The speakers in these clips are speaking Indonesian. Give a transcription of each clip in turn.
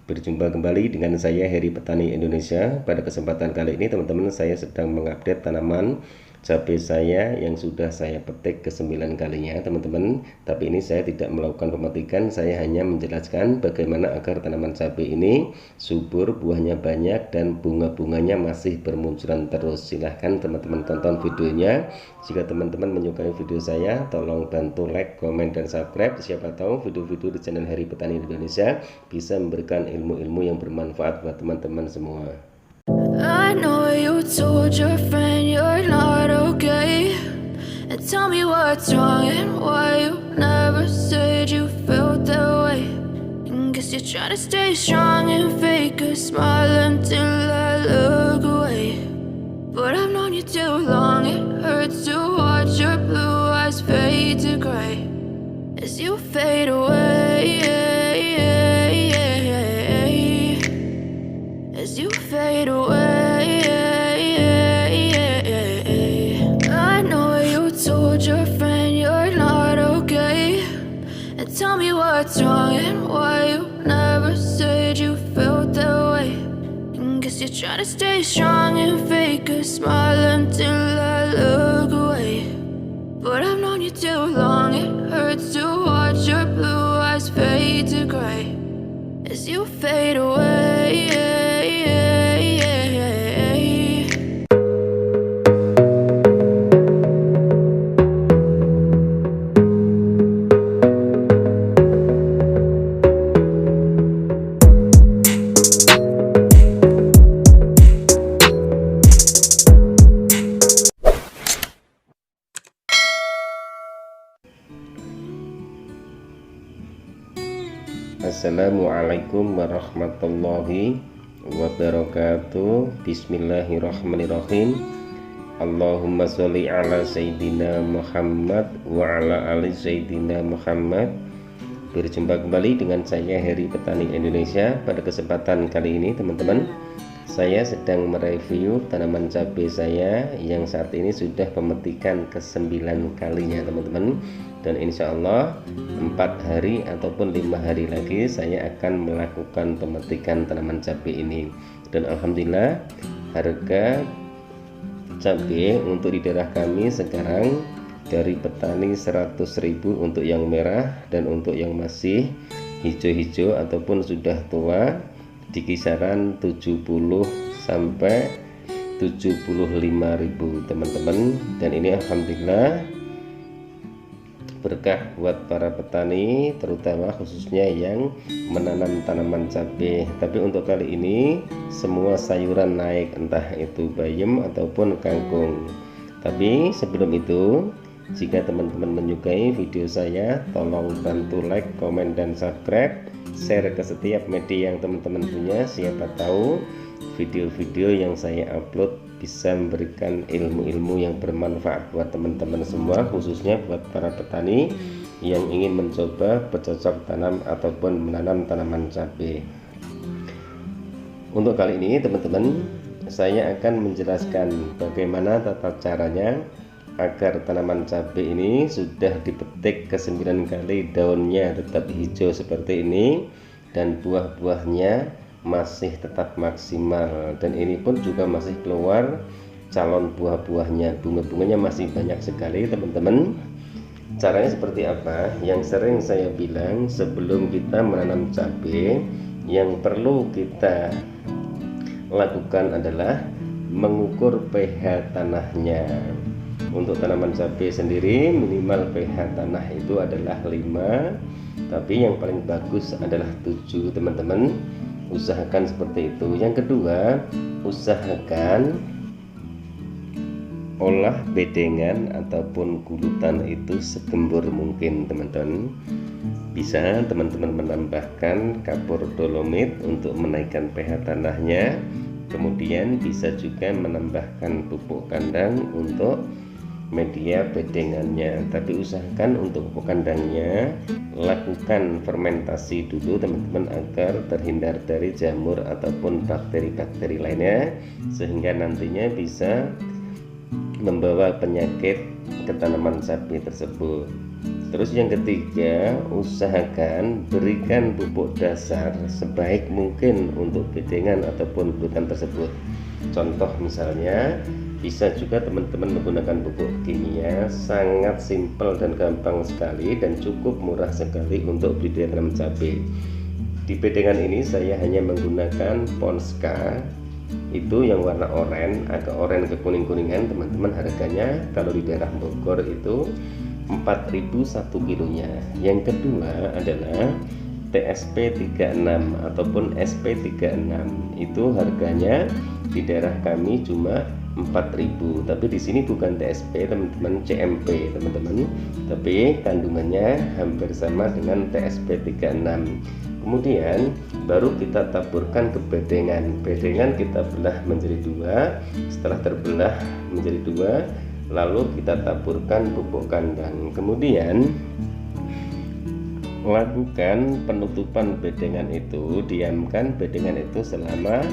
Berjumpa kembali dengan saya Heri Petani Indonesia. Pada kesempatan kali ini teman-teman, saya sedang mengupdate tanaman cabai saya yang sudah saya petik ke-9 kalinya teman-teman. Tapi ini saya tidak melakukan pemetikan, saya hanya menjelaskan bagaimana agar tanaman cabai ini subur, buahnya banyak dan bunga-bunganya masih bermunculan terus. Silahkan teman-teman tonton videonya. Jika teman-teman menyukai video saya, tolong bantu like, komen, dan subscribe. Siapa tahu video-video di channel Heri Petani Indonesia bisa memberikan ilmu-ilmu yang bermanfaat buat teman-teman semua. I know you told your friend you're not okay, and tell me what's wrong and why you never said you felt that way. And guess you're trying to stay strong and fake a smile until I look away. But I've known you too long, it hurts to watch your blue eyes fade to gray as you fade away. As you fade away, I know you told your friend you're not okay, and tell me what's wrong and why you never said you felt that way. And guess you're trying to stay strong and fake a smile until I look away. But I've known you too long, it hurts to watch your blue eyes fade to gray as you fade away. Assalamualaikum warahmatullahi wabarakatuh. Bismillahirrahmanirrahim. Allahumma sholli ala Sayyidina Muhammad wa ala ali Sayyidina Muhammad. Berjumpa kembali dengan saya Heri Petani Indonesia. Pada kesempatan kali ini teman-teman, saya sedang mereview tanaman cabai saya yang saat ini sudah pemetikan ke-9 kalinya teman-teman. Dan insya Allah 4 hari ataupun 5 hari lagi saya akan melakukan pemetikan tanaman cabai ini. Dan alhamdulillah harga cabai untuk di daerah kami sekarang dari petani 100.000 untuk yang merah, dan untuk yang masih hijau-hijau ataupun sudah tua di kisaran 70 sampai 75.000 teman-teman. Dan ini alhamdulillah berkah buat para petani, terutama khususnya yang menanam tanaman cabai. Tapi untuk kali ini semua sayuran naik, entah itu bayam ataupun kangkung. Tapi sebelum itu, jika teman-teman menyukai video saya, tolong bantu like, komen, dan subscribe, share ke setiap media yang teman-teman punya. Siapa tahu video-video yang saya upload bisa memberikan ilmu-ilmu yang bermanfaat buat teman-teman semua, khususnya buat para petani yang ingin mencoba bercocok tanam ataupun menanam tanaman cabai. Untuk kali ini teman-teman, saya akan menjelaskan bagaimana tata caranya agar tanaman cabai ini sudah dipetik ke-9 kali, daunnya tetap hijau seperti ini dan buah-buahnya masih tetap maksimal. Dan ini pun juga masih keluar calon buah-buahnya, bunga-bunganya masih banyak sekali teman-teman. Caranya seperti apa? Yang sering saya bilang, sebelum kita menanam cabai, yang perlu kita lakukan adalah mengukur pH tanahnya. Untuk tanaman cabai sendiri minimal pH tanah itu adalah 5, tapi yang paling bagus adalah 7 teman-teman. Usahakan seperti itu. Yang kedua, usahakan olah bedengan ataupun gulutan itu segembur mungkin teman-teman. Bisa teman-teman menambahkan kapur dolomit untuk menaikkan pH tanahnya. Kemudian bisa juga menambahkan pupuk kandang untuk media bedengannya. Tapi usahakan untuk pupuk kandangnya lakukan fermentasi dulu teman-teman, agar terhindar dari jamur ataupun bakteri-bakteri lainnya, sehingga nantinya bisa membawa penyakit ke tanaman cabai tersebut. Terus yang ketiga, usahakan berikan pupuk dasar sebaik mungkin untuk bedengan ataupun hutan tersebut. Contoh misalnya, bisa juga teman-teman menggunakan pupuk kimia, sangat simpel dan gampang sekali dan cukup murah sekali untuk budidaya tanam cabai. Di bedengan ini saya hanya menggunakan Ponska, itu yang warna oranye, agak oranye ke kuning-kuningan teman-teman. Harganya kalau di daerah Bogor itu 4.000 1 kilonya. Yang kedua adalah TSP 36 ataupun SP 36. Itu harganya di daerah kami cuma 4.000. Tapi di sini bukan TSP teman-teman, CMP teman-teman. Tapi kandungannya hampir sama dengan TSP 36. Kemudian baru kita taburkan ke bedengan. Bedengan kita belah menjadi dua. Setelah terbelah menjadi dua, lalu kita taburkan pupuk kandang. Kemudian lakukan penutupan bedengan itu, diamkan bedengan itu selama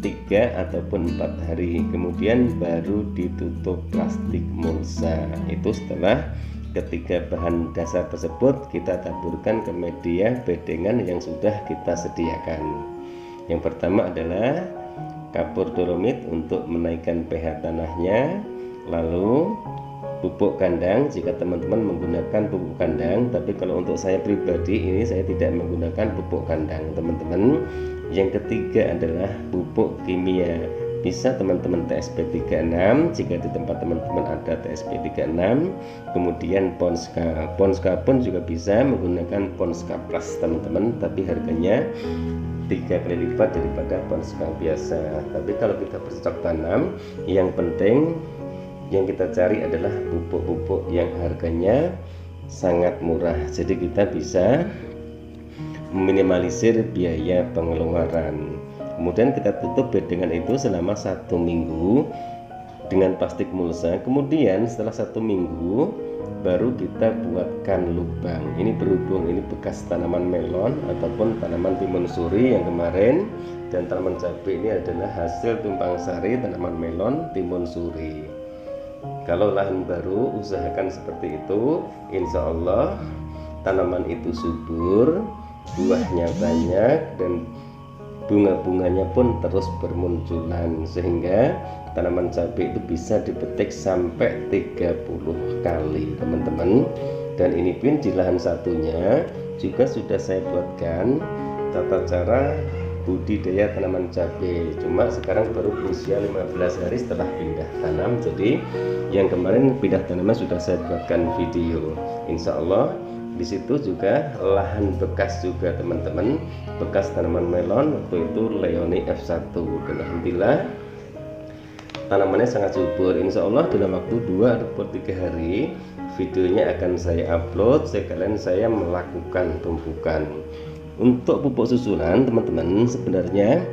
3 ataupun 4 hari. Kemudian baru ditutup plastik mulsa. Itu setelah ketiga bahan dasar tersebut kita taburkan ke media bedengan yang sudah kita sediakan. Yang pertama adalah kapur dolomit untuk menaikkan pH tanahnya, lalu pupuk kandang jika teman-teman menggunakan pupuk kandang. Tapi kalau untuk saya pribadi ini saya tidak menggunakan pupuk kandang teman-teman. Yang ketiga adalah pupuk kimia. Bisa teman-teman TSP 36 jika di tempat teman-teman ada TSP 36. Kemudian Ponska. Ponska pun juga bisa menggunakan Ponska Plus teman-teman, tapi harganya 3 kali lipat daripada Ponska biasa. Tapi kalau kita bercocok tanam, yang penting yang kita cari adalah pupuk-pupuk yang harganya sangat murah. Jadi kita bisa meminimalisir biaya pengeluaran. Kemudian kita tutup bedengan itu selama 1 minggu dengan plastik mulsa. Kemudian setelah 1 minggu baru kita buatkan lubang. Ini berhubung ini bekas tanaman melon ataupun tanaman timun suri yang kemarin, dan tanaman cabai ini adalah hasil tumpang sari tanaman melon timun suri. Kalau lahan baru usahakan seperti itu, insya Allah tanaman itu subur, buahnya banyak, dan bunga-bunganya pun terus bermunculan, sehingga tanaman cabai itu bisa dipetik sampai 30 kali teman-teman. Dan ini pun di lahan satunya juga sudah saya buatkan tata cara budidaya tanaman cabai. Cuma sekarang baru berusia 15 hari setelah pindah tanam. Jadi yang kemarin pindah tanamnya sudah saya buatkan video. Insya Allah di situ juga lahan bekas juga teman-teman, bekas tanaman melon waktu itu Leoni F1. Dan alhamdulillah tanamannya sangat subur. Insya Allah dalam waktu 2 atau 3 hari videonya akan saya upload. Sekalian saya melakukan tumpukan. Untuk pupuk susulan teman-teman sebenarnya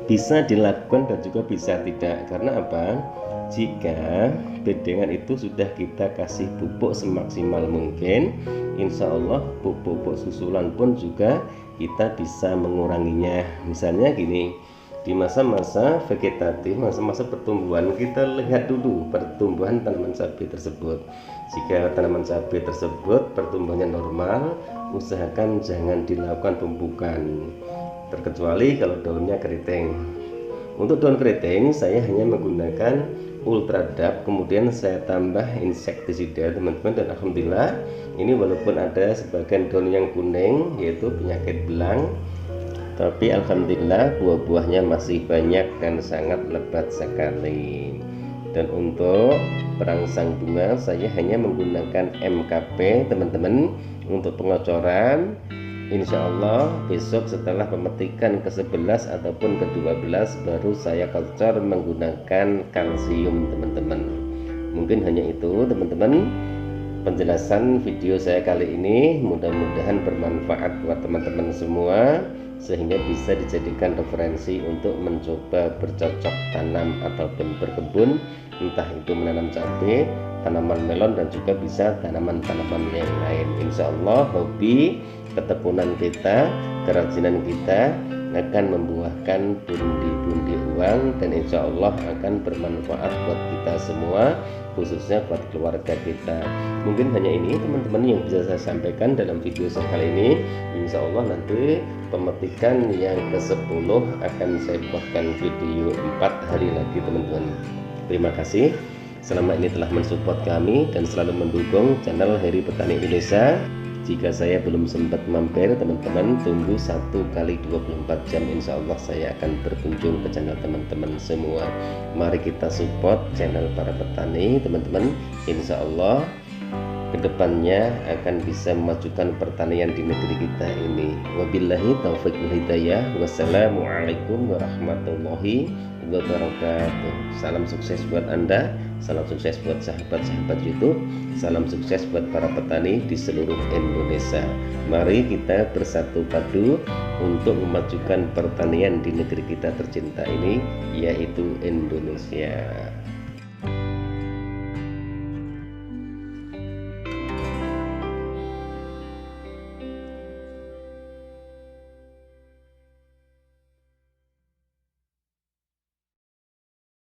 bisa dilakukan dan juga bisa tidak. Karena apa? Jika bedengan itu sudah kita kasih pupuk semaksimal mungkin, insya Allah pupuk susulan pun juga kita bisa menguranginya. Misalnya gini, di masa-masa vegetatif, masa-masa pertumbuhan, kita lihat dulu pertumbuhan tanaman cabai tersebut. Jika tanaman cabai tersebut pertumbuhannya normal, usahakan jangan dilakukan pemupukan, terkecuali kalau daunnya keriting. Untuk daun keriting saya hanya menggunakan Ultradap, kemudian saya tambah insektisida teman-teman, dan alhamdulillah ini walaupun ada sebagian daun yang kuning yaitu penyakit belang, tapi alhamdulillah buah-buahnya masih banyak dan sangat lebat sekali. Dan untuk perangsang bunga saya hanya menggunakan MKP teman-teman. Untuk pengocoran insya Allah besok setelah pemetikan ke-11 ataupun ke-12 baru saya kocor menggunakan kalsium teman-teman. Mungkin hanya itu teman-teman penjelasan video saya kali ini. Mudah-mudahan bermanfaat buat teman-teman semua, sehingga bisa dijadikan referensi untuk mencoba bercocok tanam ataupun berkebun, entah itu menanam cabai, tanaman melon, dan juga bisa tanaman-tanaman yang lain. Insya Allah hobi ketebunan kita, kerajinan kita akan membuahkan pundi-pundi uang, dan insya Allah akan bermanfaat buat kita semua, khususnya buat keluarga kita. Mungkin hanya ini teman-teman yang bisa saya sampaikan dalam video saya kali ini. Insya Allah nanti pemetikan yang ke-10 akan saya buatkan video 4 hari lagi teman-teman. Terima kasih selama ini telah mensupport kami dan selalu mendukung channel Heri Petani Indonesia. Jika saya belum sempat mampir, teman-teman tunggu 1 kali 24 jam, insya Allah saya akan berkunjung ke channel teman-teman semua. Mari kita support channel para petani teman-teman. Insya Allah kedepannya akan bisa memajukan pertanian di negeri kita ini. Wabillahi taufiq wal hidayah. Wassalamualaikum warahmatullahi wabarakatuh. Salam sukses buat Anda, salam sukses buat sahabat-sahabat YouTube, salam sukses buat para petani di seluruh Indonesia. Mari kita bersatu padu untuk memajukan pertanian di negeri kita tercinta ini, yaitu Indonesia.